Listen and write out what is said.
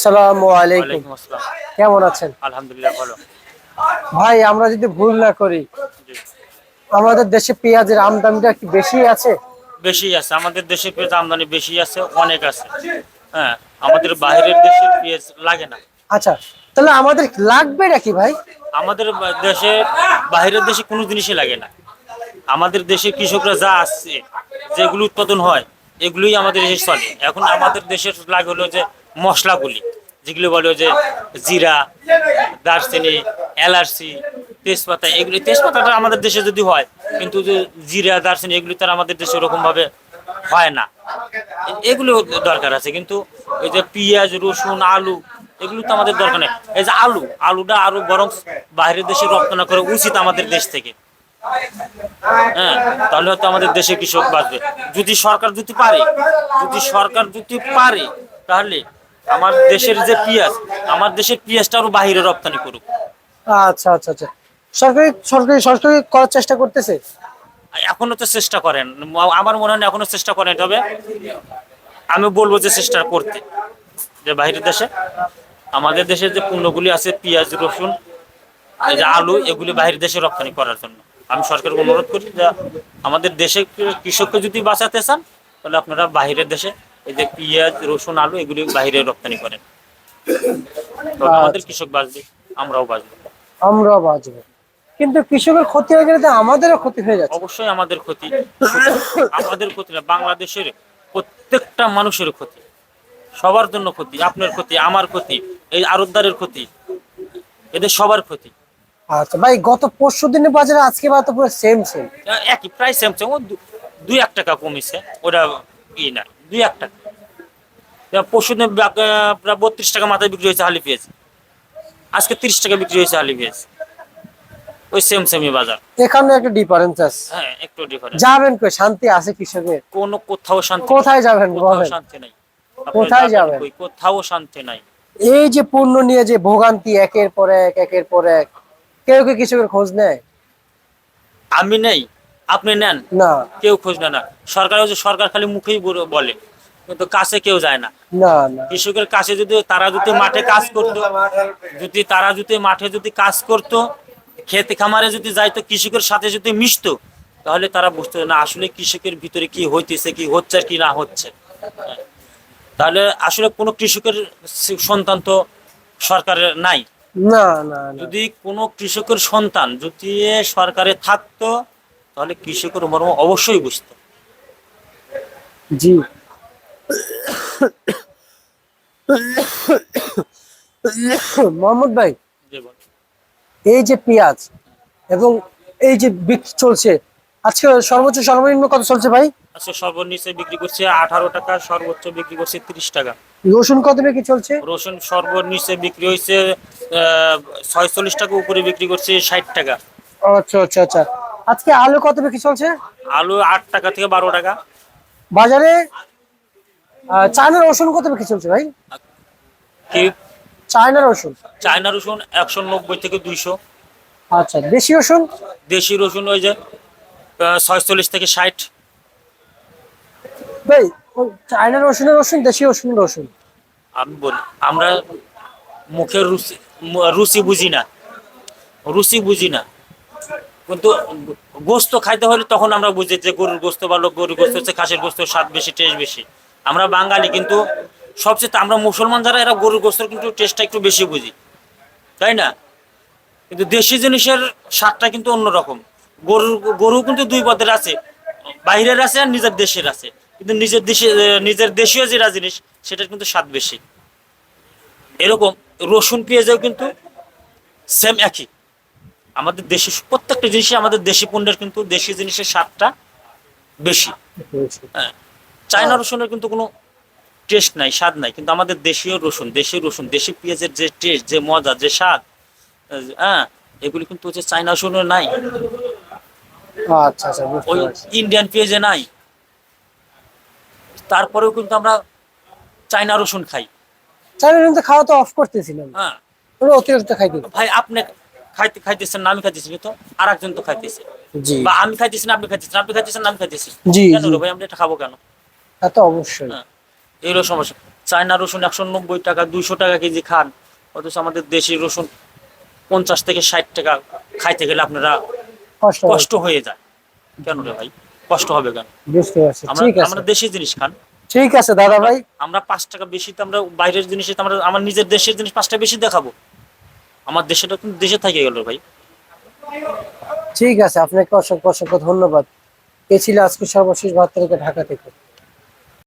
আসসালামু আলাইকুম। ওয়ালাইকুম আসসালাম। কেমন আছেন? আলহামদুলিল্লাহ ভালো। ভাই আমরা যদি ভুল না করি, জি। আমাদের দেশে পেঁয়াজের আমদানিটা কি বেশি আছে? বেশি আছে আমাদের দেশে পেঁয়াজ আমদানি বেশি আছে, অনেক আছে। হ্যাঁ, আমাদের বাইরের দেশের পেঁয়াজ লাগে না। আচ্ছা, তাহলে আমাদের লাগবে নাকি ভাই? আমাদের দেশে বাইরের দেশে কোনো জিনিসই লাগে না। আমাদের দেশে কৃষকরা যা আসছে, যেগুলো উৎপাদন হয়, এগুলোই আমাদের দেশে চলে। এখন আমাদের দেশের লাগে হলো যে মশলাগুলি, যেগুলো বলে যে জিরা, দারচিনি, এলাচি, তেজপাতা। এগুলি তেজপাতাটা আমাদের দেশে যদি হয়, কিন্তু যে জিরা, দারচিনি এগুলি তার আমাদের দেশে ওরকম ভাবে হয় না। এগুলো দরকার আছে, কিন্তু এই যে পেঁয়াজ, রসুন, আলু এগুলো তো আমাদের দরকার নেই। এই যে আলুটা আরো বরং বাইরের দেশে রপ্তানি করা উচিত আমাদের দেশ থেকে। হ্যাঁ, তাহলে হয়তো আমাদের দেশে কৃষক বাঁচবে। যদি সরকার যদি পারে তাহলে আমার দেশের যে পেঁয়াজ, আমার দেশের পেঁয়াজটা আরো বাইরে রপ্তানি করুক। আচ্ছা আচ্ছা আচ্ছা, সরকারি করার চেষ্টা করতেছে। এখনো তো চেষ্টা করেন, আমার মনে হয় না এখনো চেষ্টা করেন। তবে আমি বলবো যে চেষ্টা করতে, যে বাইরের দেশে আমাদের দেশের যে পণ্যগুলি আছে, পেঁয়াজ, রসুন, এই যে আলু, এগুলি বাইরের দেশে রপ্তানি করার জন্য আমি সরকারকে অনুরোধ করি যে আমাদের দেশে কৃষককে যদি বাঁচাতে চান, তাহলে আপনারা বাইরের দেশে এই যে পেঁয়াজ, রসুন, আলু এগুলি বাইরে রপ্তানি করেন। তো আমাদের আচ্ছা, কৃষক বাঁচবে, আমরাও বাঁচবো। আমরাও বাঁচবো, কিন্তু কৃষকের ক্ষতি হয়ে গেলে তো আমাদেরও ক্ষতি হয়ে যাচ্ছে। অবশ্যই আমাদের ক্ষতি, শুধু আমাদের ক্ষতি না, বাংলাদেশের প্রত্যেকটা মানুষের ক্ষতি, সবার জন্য ক্ষতি। আপনার ক্ষতি, আমার ক্ষতি, এই আড়তদারের ক্ষতি, এদের সবার ক্ষতি। আচ্ছা ভাই, গত পরশু দিনের বাজারে আজকে বাজার তো পুরো সেম সেম। একই প্রায় সেম সেম, ও দুই এক টাকা কমিছে, ওটা না, দুই এক টাকা। পরশুদিন প্রায় 32 টাকা মাথায় বিক্রি হয়েছে হালি পেঁয়াজ, আজকে 30 টাকা বিক্রি হয়েছে হালি পেঁয়াজ। ওই সেম সেমই বাজার। এখানে একটা ডিফারেন্স আছে। হ্যাঁ, একটু ডিফারেন্স। যাবেন কই? শান্তি আছে কৃষকের? কোথাও শান্তি নেই। কোথায় যাবেন কোথাও বলেন? শান্তি নাই। আপনি কোথায় যাবেন যাবেন? কই? কোথাও শান্তি নাই। এই যে পণ্য নিয়ে যে ভোগান্তি, একের পর এক, কেউ কি কৃষকের খোঁজ নেয়? আমি নেই, আপনি নেন, না কেউ খোঁজ নেয় না। সরকার খালি মুখেই বলে, কিন্তু কাছে কেউ যায় না। না না। কৃষকের কাছে যদি তারা যদি মাঠে কাজ করতো, যদি কাজ করতো, খেতে খামারে যদি যাইতো, কৃষকের সাথে যদি মিশতো, তাহলে তারা বুঝতো না আসলে কৃষকের ভিতরে কি হইতেছে, কি হচ্ছে আর কি না হচ্ছে। হ্যাঁ, তাহলে আসলে কোনো কৃষকের সন্তান তো সরকারের নাই। না না না। যদি কোনো কৃষকের সন্তান যদি সরকারে থাকতো, তাহলে কৃষকের মর্ম অবশ্যই বুঝতো। জি। মোহাম্মদ ভাই, যে বল। এই যে পেঁয়াজ এবং এই যে বিক্রি চলছে, আজকে সর্বোচ্চ সর্বনিম্ন কত চলছে ভাই? আচ্ছা, সর্বনিচে বিক্রি করছে 18 টাকা, সর্বোচ্চ বিক্রি করছে 30 টাকা। রসুন কত বিক্রি চলছে? রসুন সর্বনিচে বিক্রি হয়েছে 46 টাকা, উপরে বিক্রি করছে 60 টাকা। আচ্ছা আচ্ছা আচ্ছা। আজকে আলু কত বিক্রি চলছে? আলু 8 টাকা থেকে 12 টাকা। বাজারে চায়না রসুন কত বিক্রি চলছে ভাই? কি? চায়না রসুন। চায়না রসুন 190 থেকে 200। আচ্ছা, দেশি রসুন? দেশি রসুন ওই যে 46 থেকে 60। ভাই, ওই চায়না রসুন, দেশি রসুন। আমি বলি, আমরা মুখের রুচি বুঝি না, রুচি বুঝি না, কিন্তু গোস্ত খাইতে হলে তখন আমরা বুঝি যে গরুর গোস্ত ভালো, গরুর গোস্ত হচ্ছে খাসির গোস্ত, স্বাদ বেশি, টেস্ট বেশি। আমরা বাঙালি, কিন্তু সবচেয়ে আমরা মুসলমান যারা, এরা গরুর গোস্তের কিন্তু টেস্টটা একটু বেশি বুঝি, তাই না? কিন্তু দেশি জিনিসের স্বাদটা কিন্তু অন্যরকম। গরু কিন্তু দুই পদের আছে, বাইরের আছে আর নিজের দেশের আছে। কিন্তু নিজের দেশীয় যেটা জিনিস, সেটার কিন্তু স্বাদ বেশি। এরকম রসুন পেঁয়াজেও কিন্তু সেম একই। আমাদের দেশি প্রত্যেকটা জিনিসই, আমাদের দেশি পণ্যের কিন্তু দেশি জিনিসের স্বাদটা বেশি। হ্যাঁ, চায়না রসুনের কিন্তু কোনো টেস্ট নাই, স্বাদ নাই, কিন্তু আমাদের দেশি পেঁয়াজের যে টেস্ট, যে মজা, যে স্বাদ, হ্যাঁ, এগুলি কিন্তু হচ্ছে চায়না রসুনের নাই, আচ্ছা আচ্ছা, বুঝতে ওই পারছি। ইন্ডিয়ান পেঁয়াজে নাই। তারপরেও কিন্তু আমরা চায়না রসুন খাই। চায়না রসুন তো খাওয়া তো অফ করতেছিলাম, হ্যাঁ ওরা অতিরিক্ত খাইতে। ভাই, আপনি খাইতেছেন না, আমি খাইতেছি, তো আর একজন তো খাইতেছে। জি বা আমি খাইতেছি না, আপনি খাইতেছেন, আপনি খাইতেছেন না, আমি খাইতেছি। জি কেন জি, রে ভাই, আমরা এটা খাবো কেন? তা তো অবশ্যই। হ্যাঁ, এইগুলো সমস্যা। চায়না রসুন 190 টাকা 200 টাকা কেজি খান, অথচ আমাদের দেশি রসুন 50 থেকে 60 টাকা। খাইতে গেলে আপনারা কষ্ট কষ্ট হচ্ছে। হয়ে যায়। কেন রে ভাই, কষ্ট হবে কেন? বুঝতে পারছি, আমরা ঠিক আছে। আমরা দেশি জিনিস খান। ঠিক আছে দাদা ভাই। আমরা 5 টাকা বেশিতে আমরা বাইরের জিনিস, আমরা আমার নিজের দেশের জিনিস 5 টাকা বেশি দেখাবো? আমার দেশেটা কিন্তু দেশে থেকে গেল ভাই। ঠিক আছে, আপনাকে অসংখ্য অসংখ্য ধন্যবাদ। এ ছিল আজকে সর্বশেষ 72 ঢাকা থেকে।